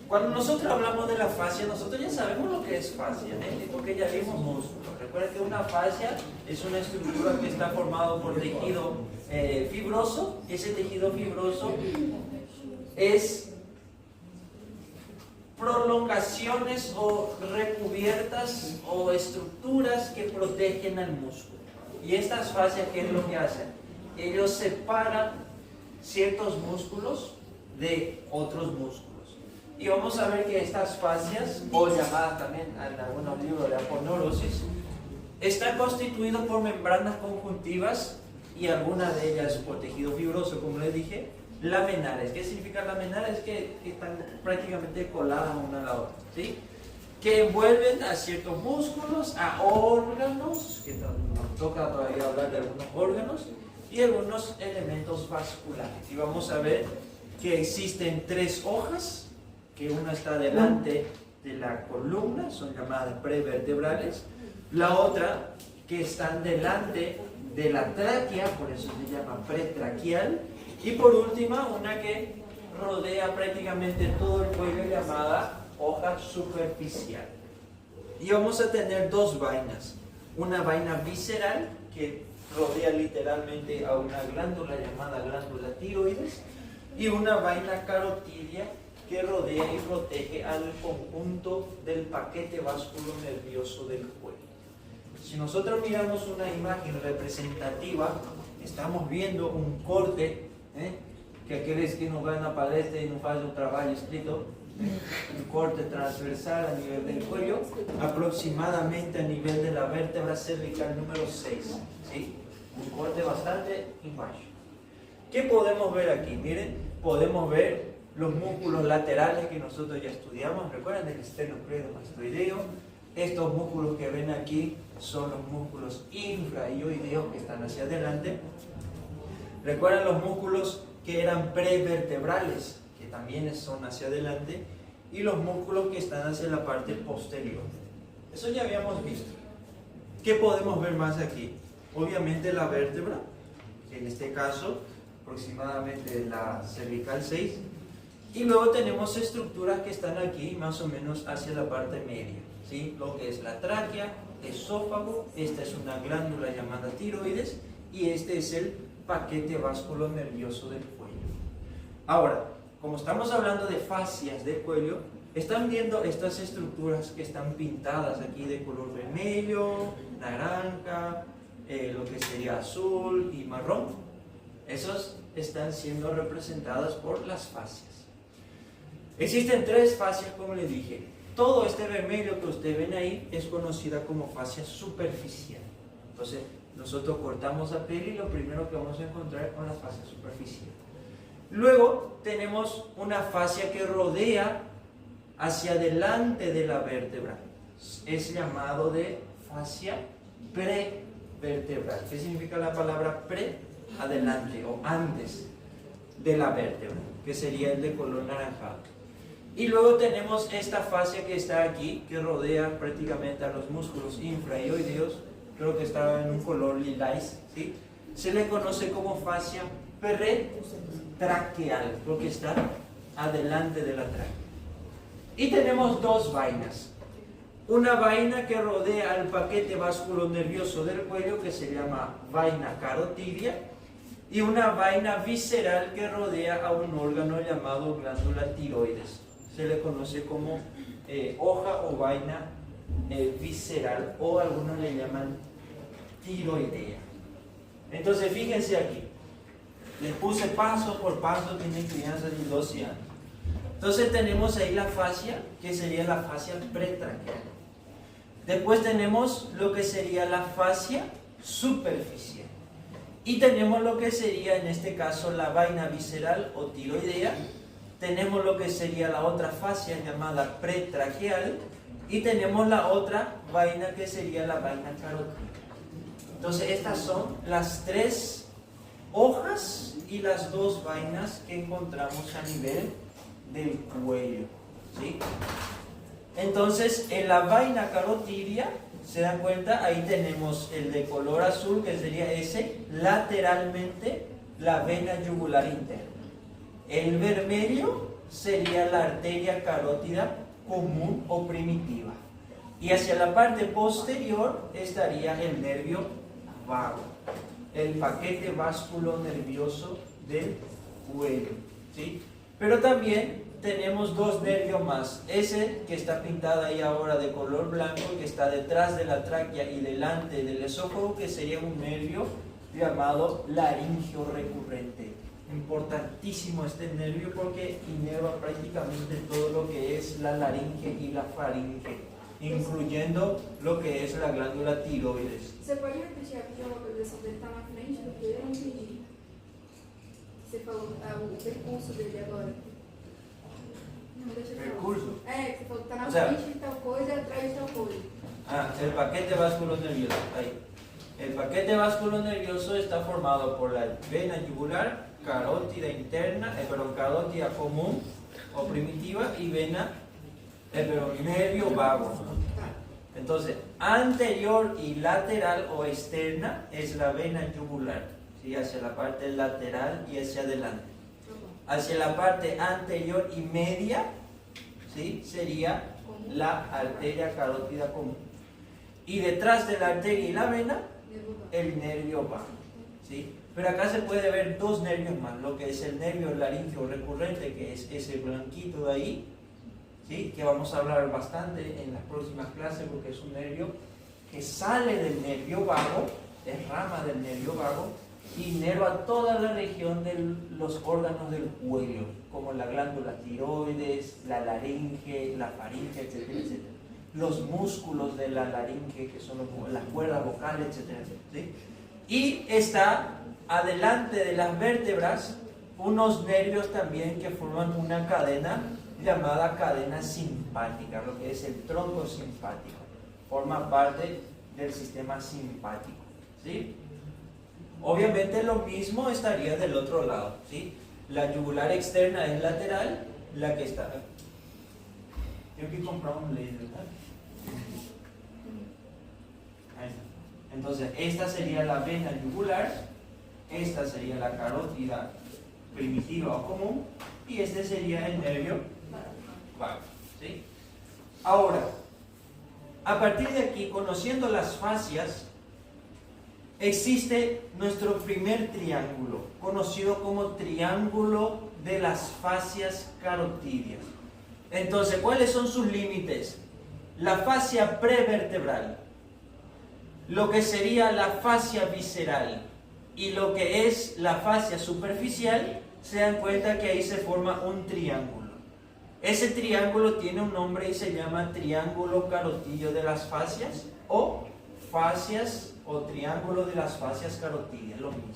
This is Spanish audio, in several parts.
Cuando nosotros hablamos de la fascia, nosotros ya sabemos lo que es fascia, porque ya vimos músculo. Recuerda que una fascia es una estructura que está formada por tejido fibroso, y ese tejido fibroso es prolongaciones o recubiertas o estructuras que protegen al músculo. Y estas fascias, ¿qué es lo que hacen? Ellos separan ciertos músculos de otros músculos. Y vamos a ver que estas fascias, o llamadas también en algunos libros de aponeurosis, están constituidos por membranas conjuntivas y algunas de ellas por tejido fibroso, como les dije, laminares. ¿Qué significa laminares? Que están prácticamente coladas una a la otra, ¿sí? Que envuelven a ciertos músculos, a órganos, que nos toca todavía hablar de algunos órganos, y algunos elementos vasculares. Y vamos a ver que existen tres hojas, que una está delante de la columna, son llamadas prevertebrales, la otra que están delante de la tráquea, por eso se llama pretraquial, y por última una que rodea prácticamente todo el cuello, llamada hoja superficial. Y vamos a tener dos vainas, una vaina visceral que rodea literalmente a una glándula llamada glándula tiroides, y una vaina carotidia que rodea y protege al conjunto del paquete vasculonervioso del cuello. Si nosotros miramos una imagen representativa, estamos viendo un corte, que aquellos que nos van a palestra y nos hacen un trabajo escrito, un corte transversal a nivel del cuello, aproximadamente a nivel de la vértebra cervical número 6, ¿sí? Un corte bastante bajo. ¿Qué podemos ver aquí? Miren, podemos ver los músculos laterales que nosotros ya estudiamos. Recuerden el esternocleidomastoideo. Estos músculos que ven aquí son los músculos infraioideos que están hacia adelante. Recuerden los músculos que eran prevertebrales, que también son hacia adelante, y los músculos que están hacia la parte posterior. Eso ya habíamos visto. ¿Qué podemos ver más aquí? Obviamente la vértebra, en este caso aproximadamente la cervical 6, y luego tenemos estructuras que están aquí más o menos hacia la parte media, ¿sí? Lo que es la tráquea, esófago, esta es una glándula llamada tiroides, y este es el paquete vasculonervioso del cuello. Ahora, como estamos hablando de fascias del cuello, están viendo estas estructuras que están pintadas aquí de color vermelho, naranja, lo que sería azul y marrón. Esos están siendo representadas por las fascias. Existen tres fascias, como les dije. Todo este vermelho que ustedes ven ahí es conocida como fascia superficial. Entonces, nosotros cortamos la piel y lo primero que vamos a encontrar con la fascia superficial. Luego tenemos una fascia que rodea hacia adelante de la vértebra. Es llamado de fascia prevertebral. ¿Qué significa la palabra pre? Adelante o antes de la vértebra, que sería el de color naranjado. Y luego tenemos esta fascia que está aquí, que rodea prácticamente a los músculos infraioideos. Creo que está en un color lilás, ¿sí? Se le conoce como fascia pretraquial, porque está adelante de la tráquea. Y tenemos dos vainas. Una vaina que rodea al paquete vasculonervioso del cuello, que se llama vaina carotidia, y una vaina visceral que rodea a un órgano llamado glándula tiroides. Se le conoce como hoja o vaina visceral, o algunos le llaman tiroidea. Entonces fíjense aquí, les puse paso por paso, tienen crianzas de 12 años. Entonces tenemos ahí la fascia, que sería la fascia pretraquial. Después tenemos lo que sería la fascia superficial. Y tenemos lo que sería en este caso la vaina visceral o tiroidea. Tenemos lo que sería la otra fascia llamada pretraquial. Y tenemos la otra vaina que sería la vaina carotidia. Entonces estas son las tres hojas y las dos vainas que encontramos a nivel del cuello, ¿sí? Entonces en la vaina carotidia, se dan cuenta, ahí tenemos el de color azul, que sería ese, lateralmente la vena yugular interna. El vermelho sería la arteria carótida común o primitiva. Y hacia la parte posterior estaría el nervio vago, el paquete vasculonervioso del cuello, ¿sí? Pero también tenemos dos nervios más. Ese que está pintado ahí ahora de color blanco, que está detrás de la tráquea y delante del esófago, que sería un nervio llamado laringio recurrente. Importantísimo este nervio porque inerva prácticamente todo lo que es la laringe y la faringe, incluyendo lo que es la glándula tiroides. Você pode repetir aqui uma coisa assim, ele está na frente do que eu não entendi. Você falou o percurso dele agora. Não, deixa eu falar. Percurso? É, você falou que está na O sea, frente de tal coisa e atrás de tal coisa. Ah, el paquete vasculonervioso, ahí. El paquete vasculonervioso está formado por la vena yugular, carótida interna, carótida común o primitiva y vena, nervio vago. Entonces, anterior y lateral o externa es la vena yugular, ¿sí? Hacia la parte lateral y hacia adelante. Hacia la parte anterior y media, ¿sí? Sería la arteria carótida común. Y detrás de la arteria y la vena, el nervio vago, ¿sí? Pero acá se puede ver dos nervios más, lo que es el nervio laringio recurrente, que es ese blanquito de ahí, ¿sí? Que vamos a hablar bastante en las próximas clases, porque es un nervio que sale del nervio vago, es rama del nervio vago, y inerva toda la región de los órganos del cuello, como la glándula tiroides, la laringe, la faringe, etcétera, etcétera. Los músculos de la laringe, que son las cuerdas vocales, etcétera, ¿sí? Y está adelante de las vértebras unos nervios también que forman una cadena llamada cadena simpática, lo que es el tronco simpático. Forma parte del sistema simpático, ¿sí? Obviamente lo mismo estaría del otro lado, ¿sí? La yugular externa es lateral, la que está... Tengo que comprar un laser, ¿verdad? Ahí está. Entonces, esta sería la vena yugular, esta sería la carótida primitiva o común, y este sería el nervio vago, ¿sí? Ahora, a partir de aquí, conociendo las fascias, existe nuestro primer triángulo, conocido como triángulo de las fascias carotidias. Entonces, ¿cuáles son sus límites? La fascia prevertebral, lo que sería la fascia visceral y lo que es la fascia superficial, se dan cuenta que ahí se forma un triángulo. Ese triángulo tiene un nombre y se llama triángulo carotidio de las fascias o fascias o triángulo de las fascias carotidias, lo mismo,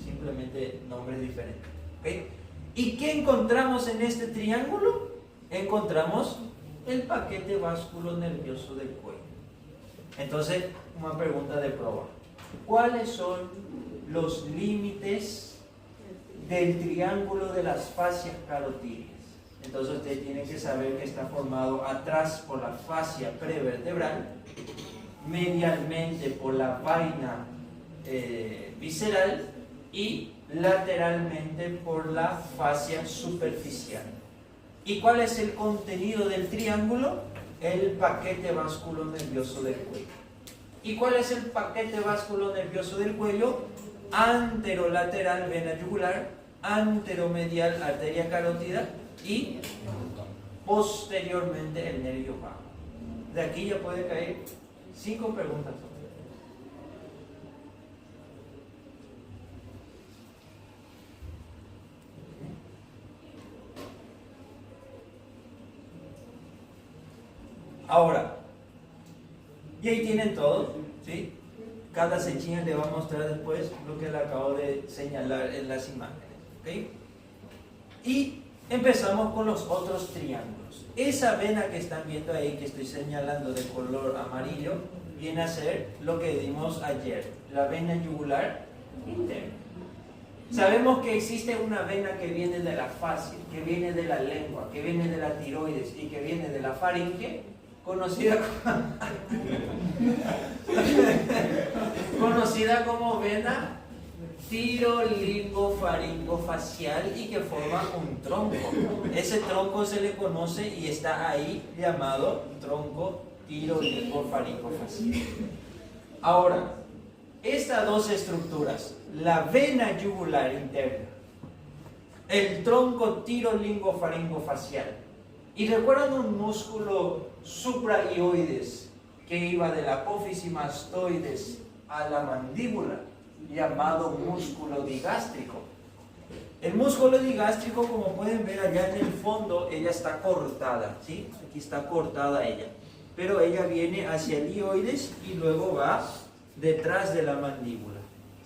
simplemente nombres diferentes. ¿Okay? ¿Y qué encontramos en este triángulo? Encontramos el paquete vasculonervioso del cuello. Entonces, una pregunta de prueba. ¿Cuáles son los límites del triángulo de las fascias carotidias? Entonces, usted tiene que saber que está formado atrás por la fascia prevertebral, medialmente por la vaina visceral y lateralmente por la fascia superficial. ¿Y cuál es el contenido del triángulo? El paquete vasculonervioso del cuello. ¿Y cuál es el paquete vasculonervioso del cuello? Anterolateral vena yugular, anteromedial arteria carótida y posteriormente el nervio vago. De aquí ya puede caer 5 preguntas. Ahora, y ahí tienen todo, ¿sí? Cada sección le va a mostrar después lo que le acabo de señalar en las imágenes, ¿ok? Y empezamos con los otros triángulos. Esa vena que están viendo ahí, que estoy señalando de color amarillo, viene a ser lo que vimos ayer, la vena yugular interna. Sabemos que existe una vena que viene de la fascia, que viene de la lengua, que viene de la tiroides y que viene de la faringe, conocida como vena tirolingofaringofacial y que forma un tronco. Ese tronco se le conoce y está ahí llamado tronco tirolingofaringofacial. Ahora, estas dos estructuras, la vena yugular interna, el tronco tirolingofaringofacial, y recuerdan un músculo supraioides que iba de la apófisis mastoides a la mandíbula, llamado músculo digástrico. El músculo digástrico, como pueden ver allá en el fondo, ella está cortada, ¿sí? Aquí está cortada ella, pero ella viene hacia el ioides y luego va detrás de la mandíbula,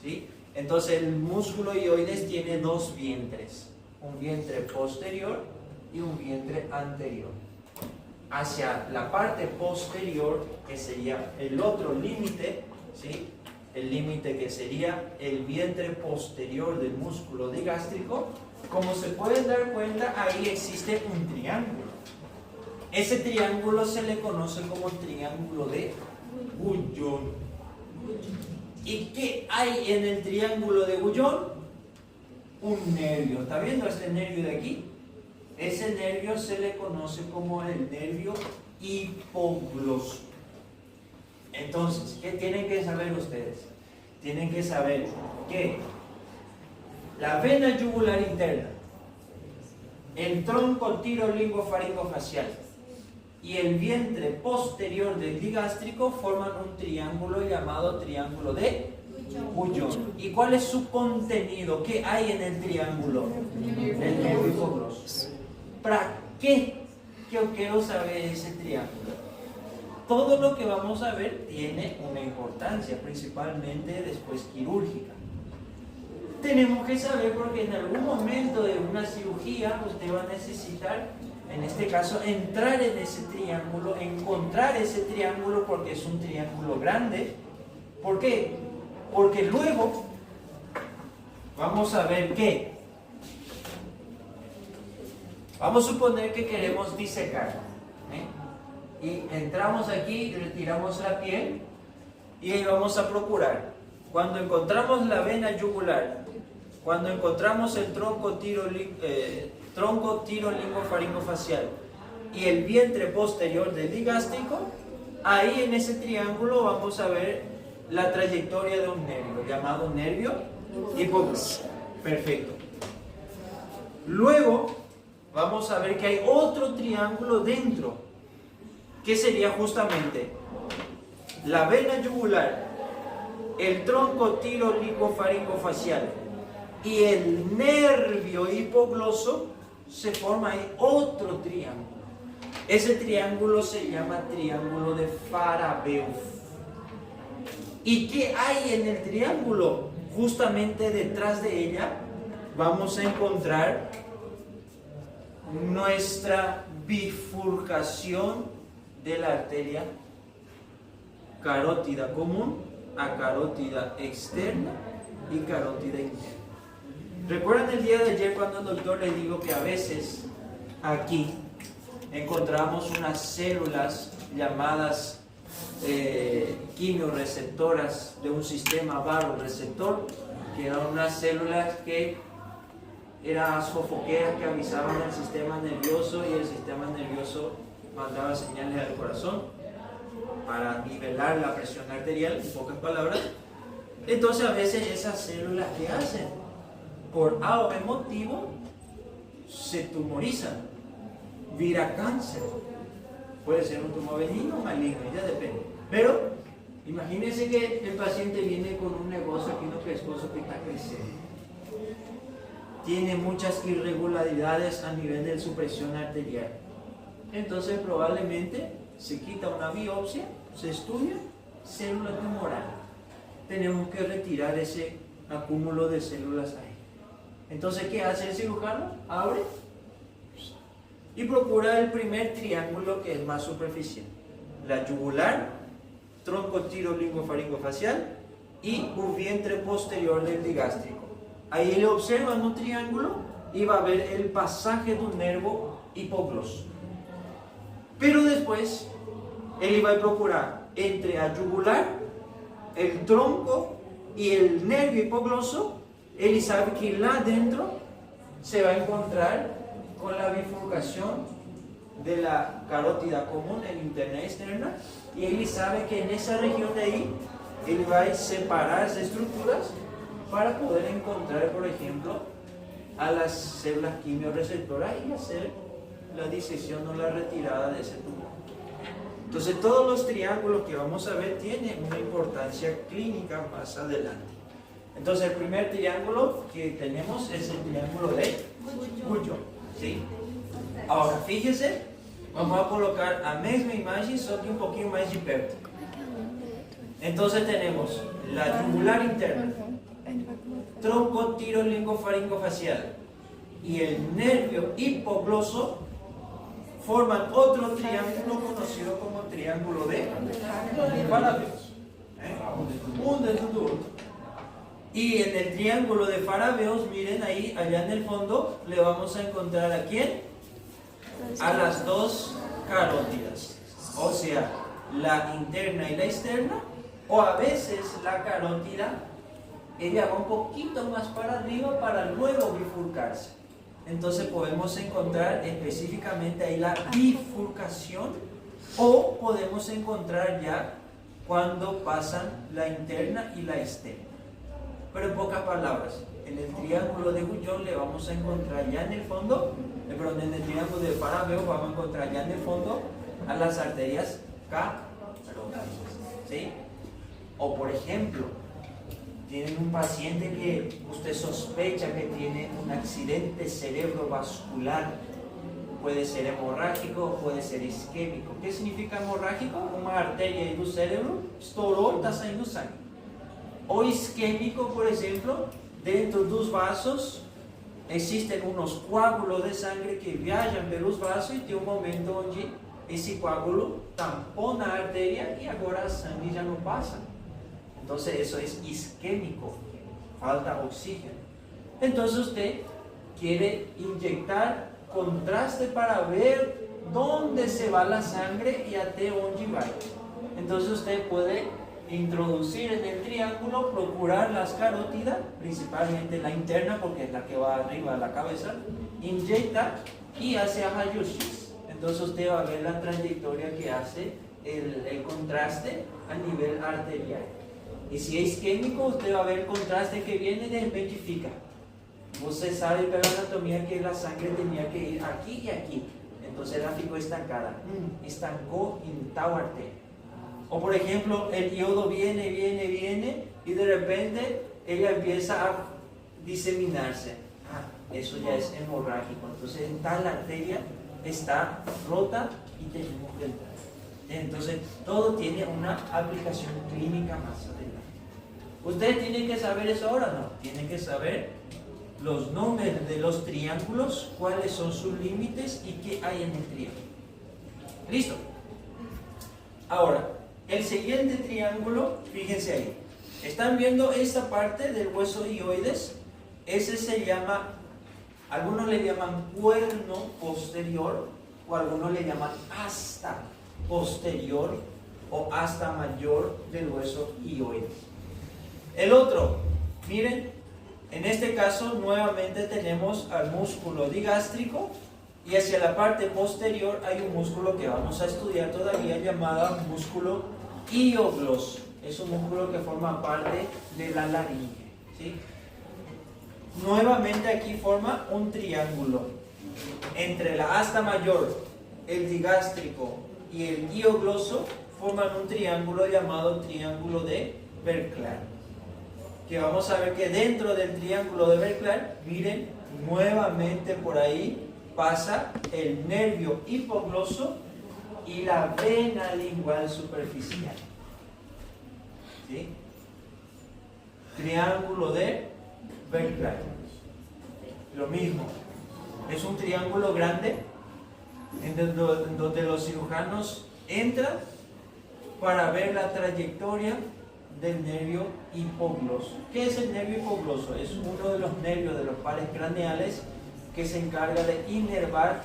¿sí? Entonces el músculo ioides tiene dos vientres, un vientre posterior y un vientre anterior. Hacia la parte posterior, que sería el otro límite, ¿sí? El límite que sería el vientre posterior del músculo digástrico, como se pueden dar cuenta, ahí existe un triángulo. Ese triángulo se le conoce como triángulo de Guyon. ¿Y qué hay en el triángulo de Guyon? Un nervio. ¿Está viendo este nervio de aquí? Ese nervio se le conoce como el nervio hipogloso. Entonces, ¿qué tienen que saber ustedes? Tienen que saber que la vena yugular interna, el tronco tirolingofaringofacial y el vientre posterior del digástrico forman un triángulo llamado triángulo de Guyon. ¿Y cuál es su contenido? ¿Qué hay en el triángulo? El nervio hipogloso. ¿Para qué yo quiero saber ese triángulo? Todo lo que vamos a ver tiene una importancia, principalmente después quirúrgica. Tenemos que saber porque en algún momento de una cirugía usted va a necesitar, en este caso, entrar en ese triángulo, encontrar ese triángulo porque es un triángulo grande. ¿Por qué? Porque luego vamos a ver que vamos a suponer que queremos disecar, y entramos aquí, retiramos la piel y ahí vamos a procurar. Cuando encontramos la vena yugular, cuando encontramos el tronco tirolingofaringofacial y el vientre posterior del digástrico, ahí en ese triángulo vamos a ver la trayectoria de un nervio llamado nervio hipogloso. Perfecto. Luego vamos a ver que hay otro triángulo dentro, que sería justamente la vena yugular, el tronco tirolingofaringofacial y el nervio hipogloso. Se forma ahí otro triángulo. Ese triángulo se llama triángulo de Farabeuf. ¿Y qué hay en el triángulo? Justamente detrás de ella vamos a encontrar nuestra bifurcación de la arteria carótida común a carótida externa y carótida interna. ¿Recuerdan el día de ayer cuando el doctor le dijo que a veces aquí encontramos unas células llamadas quimioreceptoras de un sistema varoreceptor, que eran unas células que eran sofoqueas que avisaban al sistema nervioso y el sistema nervioso mandaba señales al corazón para nivelar la presión arterial, en pocas palabras? Entonces a veces esas células, ¿qué hacen? Por A o B motivo se tumorizan, vira cáncer. Puede ser un tumor benigno o maligno, ya depende. Pero imagínense que el paciente viene con un negocio aquí en el pescozo que está creciendo, tiene muchas irregularidades a nivel de su presión arterial. Entonces probablemente se quita una biopsia, se estudia célula tumoral. Tenemos que retirar ese acúmulo de células ahí. Entonces, ¿qué hace el cirujano? Abre y procura el primer triángulo que es más superficial. La yugular, tronco tirolingofaringofacial y un vientre posterior del digástrico. Ahí le observan un triángulo y va a ver el pasaje de un nervio hipogloso. Pero después, él iba a procurar entre la yugular, el tronco y el nervio hipogloso él sabe que lá adentro se va a encontrar con la bifurcación de la carótida común en interna y externa, y él sabe que en esa región de ahí él va a separar esas estructuras para poder encontrar, por ejemplo, a las células quimioreceptoras y hacer la disección o la retirada de ese tumor. Entonces todos los triángulos que vamos a ver tienen una importancia clínica más adelante. Entonces el primer triángulo que tenemos es el triángulo de Guyon, ¿sí? Ahora fíjese, vamos a colocar a mesma imagem, só que um pouquinho mais de perto. Entonces tenemos la yugular interna, tronco tirolingofaringofacial y el nervio hipogloso forman otro triángulo conocido como triángulo de Farabeus. Un dentro del otro. Y en el triángulo de Farabeus, miren ahí, allá en el fondo, le vamos a encontrar ¿a quién? A las dos carótidas. O sea, la interna y la externa. O a veces la carótida, ella va un poquito más para arriba para luego bifurcarse. Entonces podemos encontrar específicamente ahí la bifurcación, o podemos encontrar ya cuando pasan la interna y la externa. Pero en pocas palabras, en el triángulo de Guyon le vamos a encontrar ya en el fondo, perdón, en el triángulo de Farabeus vamos a encontrar ya en el fondo a las arterias carótidas, ¿sí? O por ejemplo, tienen un paciente que usted sospecha que tiene un accidente cerebrovascular. Puede ser hemorrágico, puede ser isquémico. ¿Qué significa hemorrágico? Una arteria do cérebro estourou e está saindo sangue. O isquémico, por ejemplo, dentro dos vasos existen unos coágulos de sangre que viajan pelos vasos y tiene un momento onde ese coágulo tampona a arteria y ahora la sangre ya no pasa. Entonces eso es isquémico, falta oxígeno. Entonces usted quiere inyectar contraste para ver dónde se va la sangre y hasta dónde va. Entonces usted puede introducir en el triángulo, procurar las carótidas, principalmente la interna porque es la que va arriba de la cabeza, inyecta y hace rayos-x. Entonces usted va a ver la trayectoria que hace el contraste a nivel arterial. Y si es isquémico, usted va a ver el contraste que viene y de repente fica. Usted sabe pela anatomía que la sangre tenía que ir aquí y aquí. Entonces ela ficou estancada. Estancó en tal arteria. O por ejemplo, el iodo viene y de repente ella empieza a diseminarse. Eso ya es hemorrágico. Entonces en tal arteria está rota y tenemos que entrar. Entonces todo tiene una aplicación clínica más adelante. ¿Ustedes tienen que saber eso ahora? No, tienen que saber los nombres de los triángulos, cuáles son sus límites y qué hay en el triángulo. ¿Listo? Ahora, el siguiente triángulo, fíjense ahí. ¿Están viendo esta parte del hueso hioides? Ese se llama, algunos le llaman cuerno posterior o algunos le llaman asta posterior o asta mayor del hueso hioides. El otro, miren, en este caso nuevamente tenemos al músculo digástrico y hacia la parte posterior hay un músculo que vamos a estudiar todavía llamado músculo hiogloso. Es un músculo que forma parte de la laringe, ¿sí? Nuevamente aquí forma un triángulo entre la asta mayor, el digástrico y el hiogloso, forman un triángulo llamado triángulo de Berklan. Que vamos a ver que dentro del triángulo de Berklan, miren, nuevamente por ahí pasa el nervio hipogloso y la vena lingual superficial. ¿Sí? Triángulo de Berklan. Lo mismo, es un triángulo grande en donde los cirujanos entran para ver la trayectoria del nervio hipogloso. ¿Qué es el nervio hipogloso? Es uno de los nervios de los pares craneales que se encarga de inervar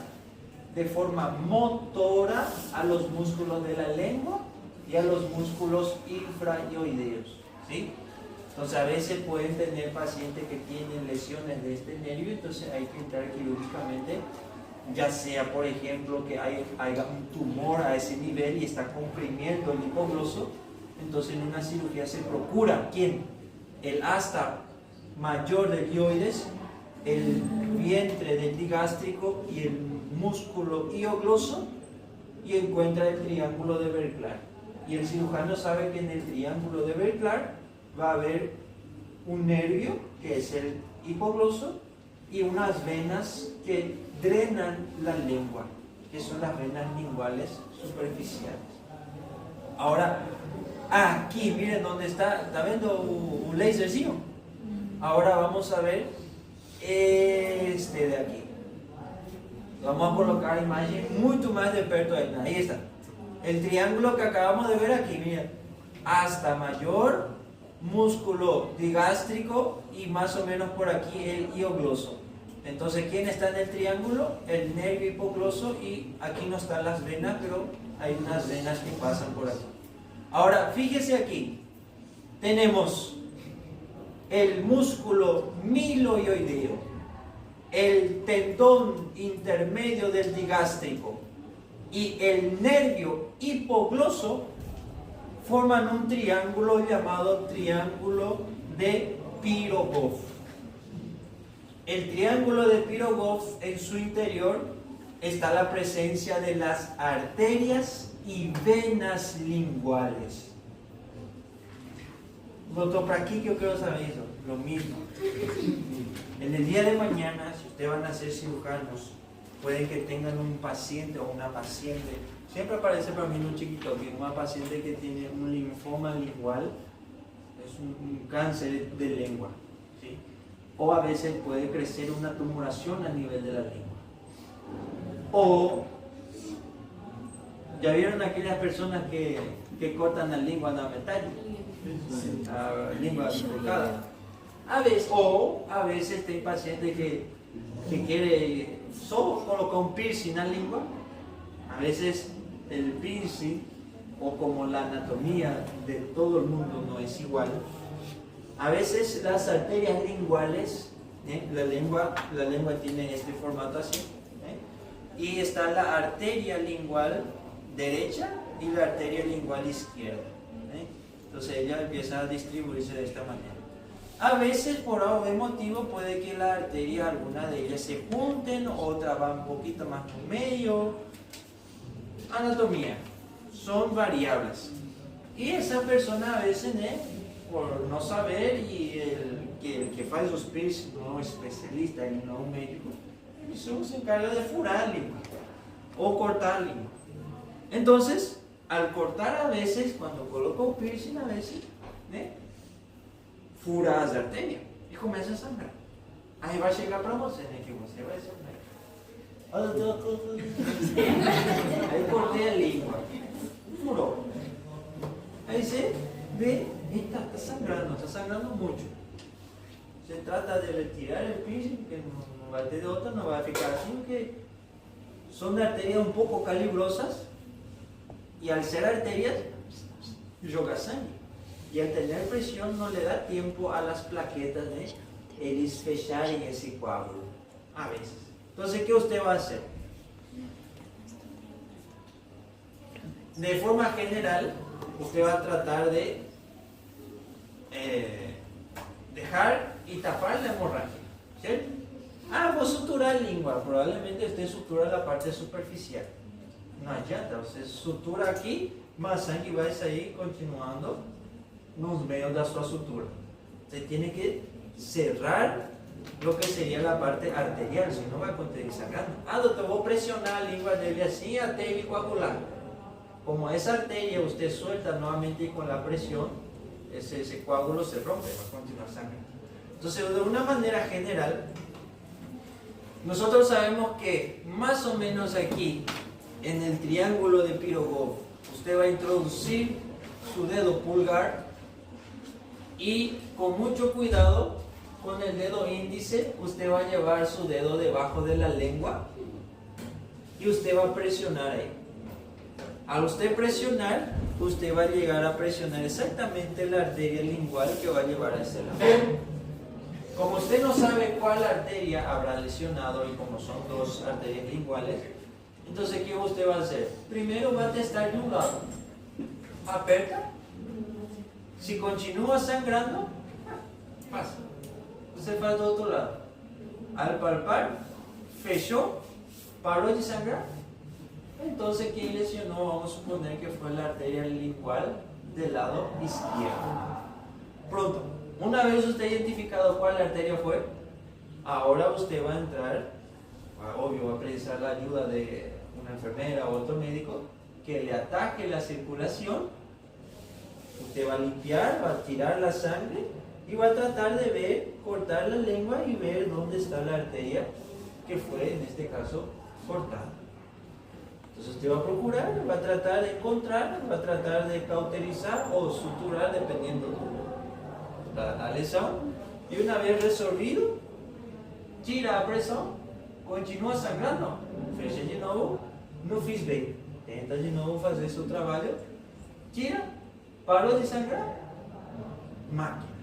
de forma motora a los músculos de la lengua y a los músculos infrahioideos, ¿sí? Entonces a veces pueden tener pacientes que tienen lesiones de este nervio, entonces hay que entrar quirúrgicamente, ya sea por ejemplo que haya un tumor a ese nivel y está comprimiendo el hipogloso, entonces en una cirugía se procura, ¿quién? El asta mayor del hioides, el vientre del digástrico y el músculo hiogloso, y encuentra el triángulo de Berklar. Y el cirujano sabe que en el triángulo de Berklar va a haber un nervio, que es el hipogloso, y unas venas que drenan la lengua, que son las venas linguales superficiales. Ahora, aquí, miren dónde está viendo un lasercito? Ahora vamos a ver este de aquí. Vamos a colocar imagen mucho más de perto ahí. Ahí está. El triángulo que acabamos de ver aquí, miren. Asta mayor, músculo digástrico y más o menos por aquí el hiogloso. Entonces, ¿quién está en el triángulo? El nervio hipogloso, y aquí no están las venas, pero hay unas venas que pasan por aquí. Ahora, fíjese aquí. Tenemos el músculo miloioideo, el tendón intermedio del digástrico y el nervio hipogloso forman un triángulo llamado triángulo de Pirogov. El triángulo de Pirogov, en su interior está la presencia de las arterias y venas linguales. Doctor Praquic, yo quiero saber eso, lo mismo. En el día de mañana, si ustedes van a ser cirujanos, pueden que tengan un paciente o una paciente, siempre aparece para mí un chiquito, que una paciente que tiene un linfoma lingual, es un cáncer de lengua, ¿sí? O a veces puede crecer una tumoración a nivel de la lengua. O, ¿ya vieron aquellas personas que cortan la lengua ornamental? La lengua bifurcada. A veces hay pacientes que quiere solo colocar un piercing en la lengua. A veces el piercing, o como la anatomía de todo el mundo no es igual, a veces las arterias linguales, la lengua tiene este formato así, y está la arteria lingual derecha y la arteria lingual izquierda. Entonces ella empieza a distribuirse de esta manera. A veces por algún motivo puede que la arteria, alguna de ellas se junten, otra va un poquito más por medio. Anatomía, son variables. Y esa persona a veces, por no saber, y el que hace los piercing no es especialista y no un médico, eso se encarga de furar lengua o cortar lengua. Entonces, al cortar a veces, cuando coloca un piercing a veces, fura las arterias y comienza a sangrar. Ahí va a llegar para vos, que você vai sangrar. Ahí corté la lengua, furó. Ahí se ve, está sangrando mucho. Se trata de retirar el piercing, que no va a tener otra, no va a ficar así, que son arterias un poco calibrosas, y al ser arterias, joga sangre. Y al tener presión no le da tiempo a las plaquetas de ellos fechar en ese coágulo, a veces. Entonces, ¿qué usted va a hacer? De forma general, usted va a tratar de dejar y tapar la hemorragia, ¿cierto? Vos suturar lengua, probablemente usted sutura la parte superficial. No adianta, usted sutura aquí, más sangre va a salir continuando nos medios de su sutura. Se tiene que cerrar lo que sería la parte arterial, si no va a continuar sangrando. Doctor, voy a presionar la lengua de así arteria coagular. Como esa arteria usted suelta nuevamente con la presión, ese coágulo se rompe, va a continuar sangrando. Entonces, de una manera general, nosotros sabemos que más o menos aquí, en el triángulo de Pirogov, usted va a introducir su dedo pulgar, y con mucho cuidado, con el dedo índice, usted va a llevar su dedo debajo de la lengua y usted va a presionar ahí. Al usted presionar, usted va a llegar a presionar exactamente la arteria lingual que va a llevar a ese lado. Como usted no sabe cuál arteria habrá lesionado y como son dos arterias linguales, entonces ¿qué usted va a hacer? Primero va a testar de un lado. Aperta. Si continúa sangrando, pasa. Usted va al otro lado. Al palpar, fechó, paró de sangrar. Entonces, ¿quién lesionó? Vamos a suponer que fue la arteria lingual del lado izquierdo. Pronto, una vez usted identificado cuál arteria fue, ahora usted va a entrar, obvio, va a precisar la ayuda de una enfermera o otro médico que le ataque la circulación. Usted va a limpiar, va a tirar la sangre y va a tratar de ver, cortar la lengua y ver dónde está la arteria que fue, en este caso, cortada. Entonces usted va a procurar, va a tratar de encontrar, va a tratar de cauterizar o suturar dependiendo de la lesión. Y una vez resolvido, tira a pressão, continua sangrando, fecha de novo, não fiz bem. Tenta de novo fazer seu trabalho, tira, parou de sangrar, máquina.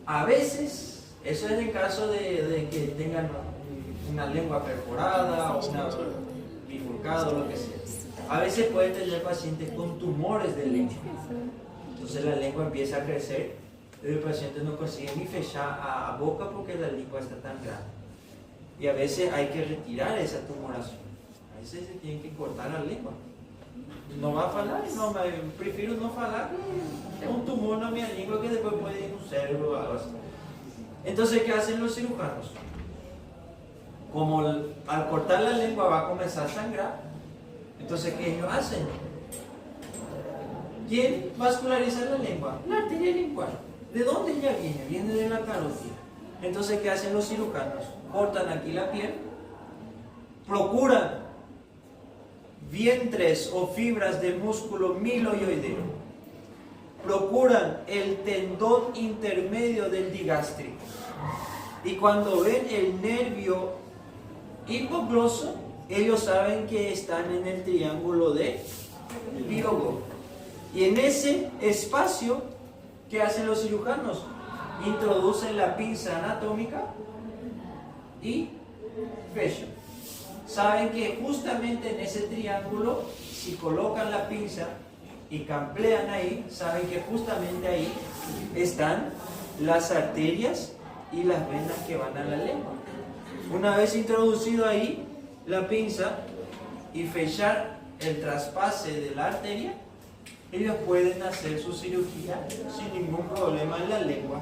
A veces, eso es en caso de que tengan una lengua perforada o una bifurcada o lo que sea. A veces pueden tener pacientes con tumores de lengua. Entonces la lengua empieza a crecer y el paciente no consigue ni fechar a boca porque la lengua está tan grande. Y a veces hay que retirar esa tumoración. A veces se tiene que cortar la lengua. No va a falar, no, prefiero no falar. Es un tumor en mi lengua que después puede ir a un cerebro o algo así. Entonces, ¿qué hacen los cirujanos? Como al cortar la lengua va a comenzar a sangrar, entonces ¿qué ellos hacen? ¿Quién vasculariza la lengua? La arteria lingual. ¿De dónde ella viene? Viene de la carótida. Entonces, ¿qué hacen los cirujanos? Cortan aquí la piel, procuran vientres o fibras del músculo miloioideo, procuran el tendón intermedio del digástrico, y cuando ven el nervio hipogloso, ellos saben que están en el triángulo de Pirogov. Y en ese espacio, ¿qué hacen los cirujanos? Introducen la pinza anatómica y fechan. Saben que justamente en ese triángulo, si colocan la pinza y camplean ahí, saben que justamente ahí están las arterias y las venas que van a la lengua. Una vez introducido ahí la pinza y fechar el traspase de la arteria, ellos pueden hacer su cirugía sin ningún problema en la lengua.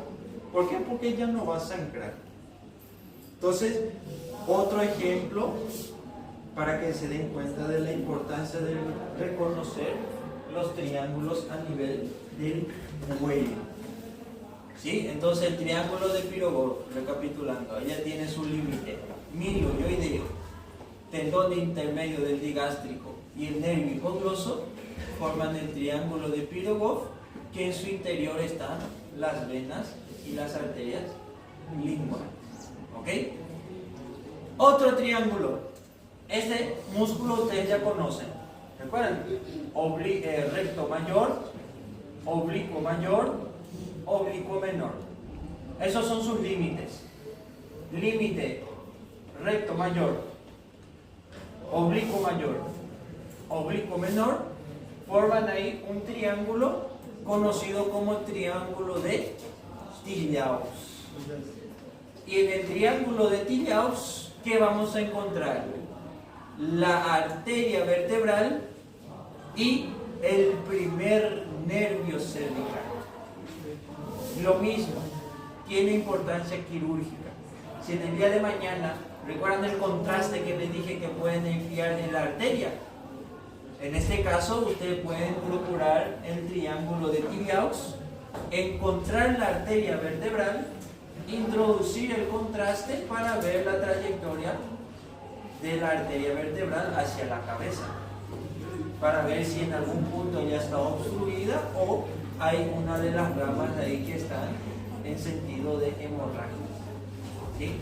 ¿Por qué? Porque ya no va a sangrar. Entonces, otro ejemplo para que se den cuenta de la importancia de reconocer los triángulos a nivel del cuello. ¿Sí? Entonces el triángulo de Pirogov, recapitulando, ella tiene su límite miloioideo, tendón intermedio del digástrico y el nervio hipogloso, forman el triángulo de Pirogov, que en su interior están las venas y las arterias linguales. ¿Ok? Otro triángulo. Este músculo ustedes ya conocen. ¿Recuerdan? Recto mayor, oblicuo mayor, oblicuo menor. Esos son sus límites. Límite recto mayor, oblicuo mayor, oblicuo menor, forman ahí un triángulo conocido como triángulo de Tillaux. Y en el triángulo de Tillaux, ¿qué vamos a encontrar? La arteria vertebral y el primer nervio cervical. Lo mismo, tiene importancia quirúrgica. Si en el día de mañana, ¿recuerdan el contraste que les dije que pueden enfriar en la arteria? En este caso, ustedes pueden procurar el triángulo de Tillaux, encontrar la arteria vertebral, introducir el contraste para ver la trayectoria de la arteria vertebral hacia la cabeza, para ver si en algún punto ya está obstruida o hay una de las ramas de ahí que están en sentido de hemorragia. ¿Sí?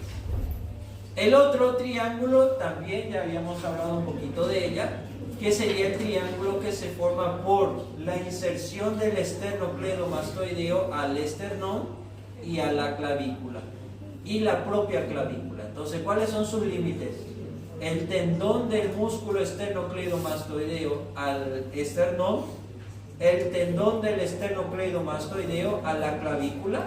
El otro triángulo, también ya habíamos hablado un poquito de ella, que sería el triángulo que se forma por la inserción del esternocleidomastoideo al esternón y a la clavícula, y la propia clavícula. Entonces, ¿cuáles son sus límites? El tendón del músculo esternocleidomastoideo al esternón, el tendón del esternocleidomastoideo a la clavícula,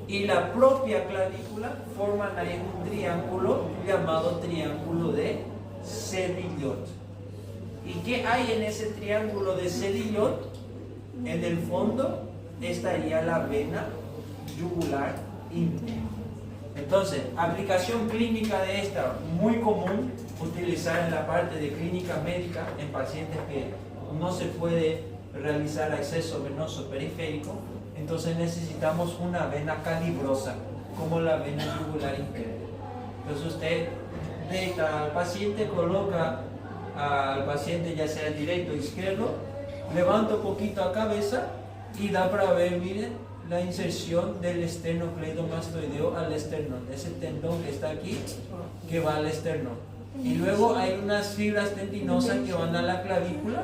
y la propia clavícula forman ahí un triángulo llamado triángulo de Sedillot. ¿Y qué hay en ese triángulo de Sedillot? En el fondo estaría la vena yugular interna. Entonces, aplicación clínica de esta, muy común utilizar en la parte de clínica médica en pacientes que no se puede realizar acceso venoso periférico. Entonces necesitamos una vena calibrosa, como la vena yugular interna. Entonces usted deja al paciente, coloca al paciente ya sea directo o izquierdo, levanta un poquito la cabeza y da para ver, miren, la inserción del esternocleidomastoideo al esternón, ese tendón que está aquí, que va al esternón. Y luego hay unas fibras tendinosas que van a la clavícula,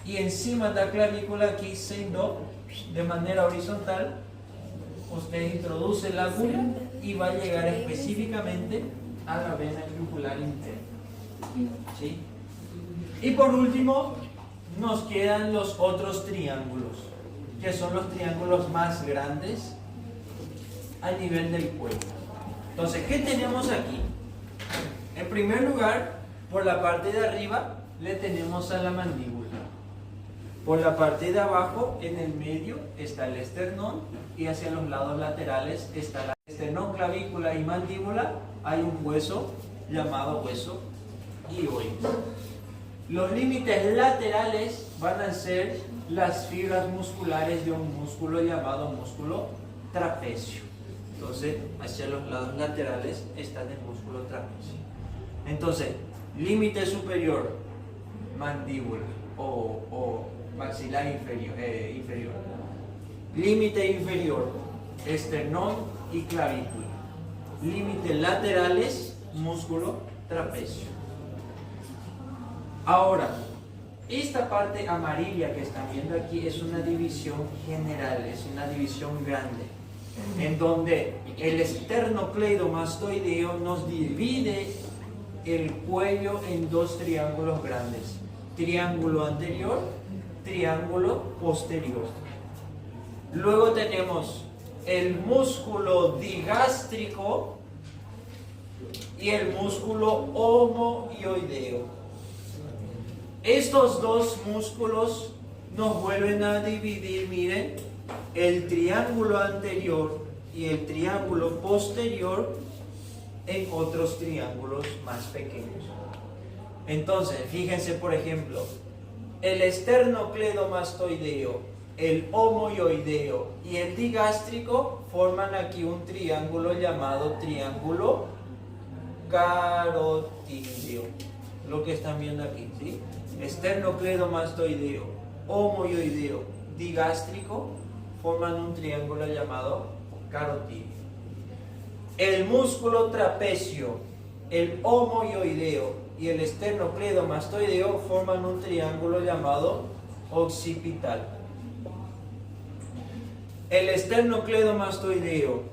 y encima de la clavícula aquí de manera horizontal, usted introduce la aguja y va a llegar específicamente a la vena yugular interna. ¿Sí? Y por último, nos quedan los otros triángulos, que son los triángulos más grandes a nivel del cuello. Entonces, ¿qué tenemos aquí? En primer lugar, por la parte de arriba, le tenemos a la mandíbula. Por la parte de abajo, en el medio, está el esternón, y hacia los lados laterales está la esternón, clavícula y mandíbula. Hay un hueso llamado hueso hioide. Los límites laterales van a ser las fibras musculares de un músculo llamado músculo trapecio. Entonces, hacia los lados laterales está el músculo trapecio. Entonces, límite superior, mandíbula o maxilar inferior. Límite inferior, esternón y clavícula. Límites laterales, músculo trapecio. Ahora, esta parte amarilla que están viendo aquí es una división general, es una división grande, en donde el esternocleidomastoideo nos divide el cuello en dos triángulos grandes: triángulo anterior, triángulo posterior. Luego tenemos el músculo digástrico y el músculo homohioideo. Estos dos músculos nos vuelven a dividir, miren, el triángulo anterior y el triángulo posterior en otros triángulos más pequeños. Entonces, fíjense, por ejemplo, el esternocleidomastoideo, el homohioideo y el digástrico forman aquí un triángulo llamado triángulo carotídeo. Lo que están viendo aquí, ¿sí? Esternocleidomastoideo, homohioideo, digástrico forman un triángulo llamado carotídeo. El músculo trapecio, el homohioideo y el esternocleidomastoideo forman un triángulo llamado occipital. El esternocleidomastoideo,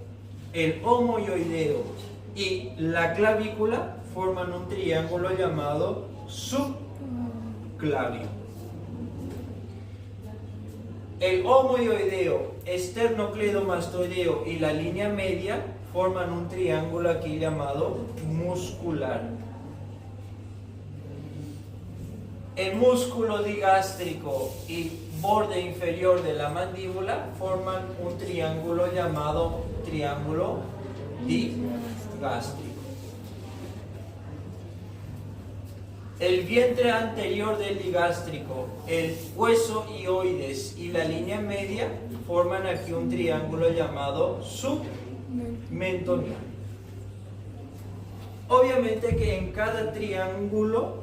el homohioideo y la clavícula forman un triángulo llamado subclavio. El homohioideo, esternocleidomastoideo y la línea media forman un triángulo aquí llamado muscular. El músculo digástrico y borde inferior de la mandíbula forman un triángulo llamado triángulo digástrico. El vientre anterior del digástrico, el hueso hioides y la línea media forman aquí un triángulo llamado submentoniano. Obviamente que en cada triángulo,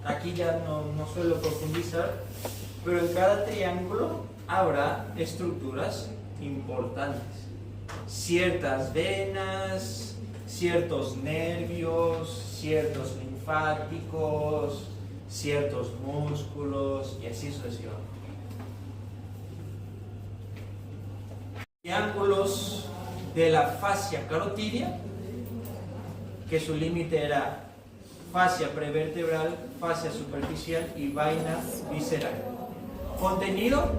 aquí ya no suelo profundizar, pero en cada triángulo habrá estructuras importantes. Ciertas venas, ciertos nervios, ciertos linfáticos, ciertos músculos y así sucesivamente. Triángulos de la fascia carotidia, que su límite era fascia prevertebral, fascia superficial y vaina visceral. Contenido: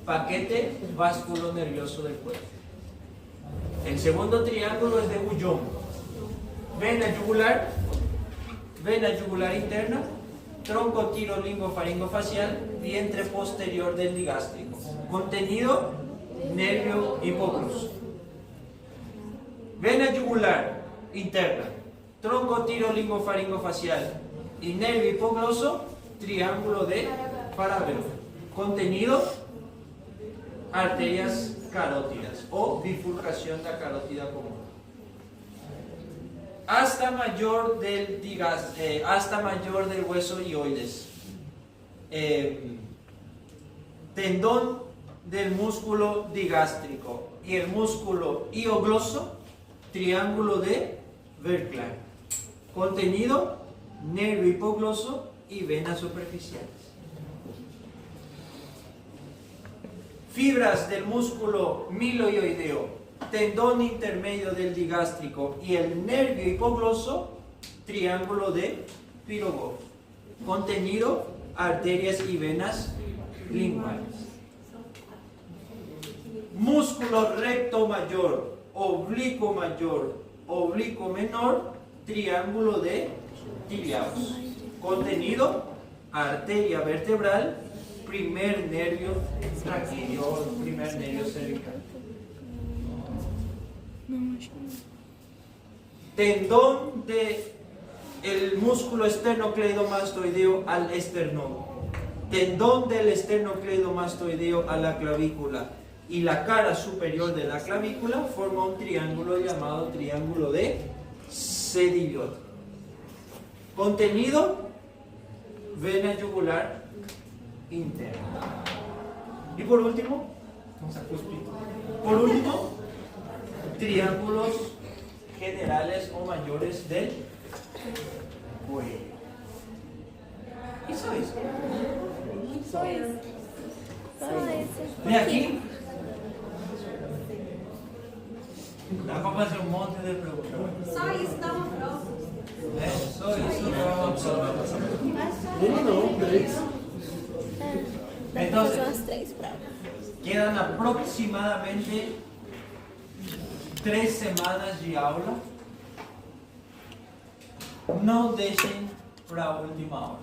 paquete vasculo nervioso del cuerpo. El segundo triángulo es de Bouillon. Vena yugular interna, tronco tirolingofaringofacial, vientre posterior del digástrico. Contenido: nervio hipogloso. Vena yugular interna, tronco tirolingofaringofacial y nervio hipogloso, triángulo de Faravero. Contenido: arterias carótidas o bifurcación de la carótida común. Asta mayor del hueso hioides. Tendón del músculo digástrico y el músculo hiogloso, triángulo de Verclair. Contenido: nervio hipogloso y venas superficiales. Fibras del músculo miloioideo, tendón intermedio del digástrico y el nervio hipogloso, triángulo de Pirogov. Contenido: arterias y venas linguales. Músculo recto mayor, oblicuo menor, triángulo de Tibiaus. Contenido: arteria vertebral, primer nervio traqueideo, primer nervio cervical. Tendón del músculo esternocleidomastoideo al esternón. Tendón del esternocleidomastoideo a la clavícula y la cara superior de la clavícula forma un triángulo llamado triángulo de Sedillot. Contenido: vena yugular interna. Y por último, triángulos generales o mayores del cuello. ¿Qué sabes? De aquí dá para fazer monte de preguntas. Só isso dá uma prova. Só isso dá uma prova. Não, 3. Entonces, umas 3 provas. quedan aproximadamente 3 semanas de aula. Não deixem para a última hora.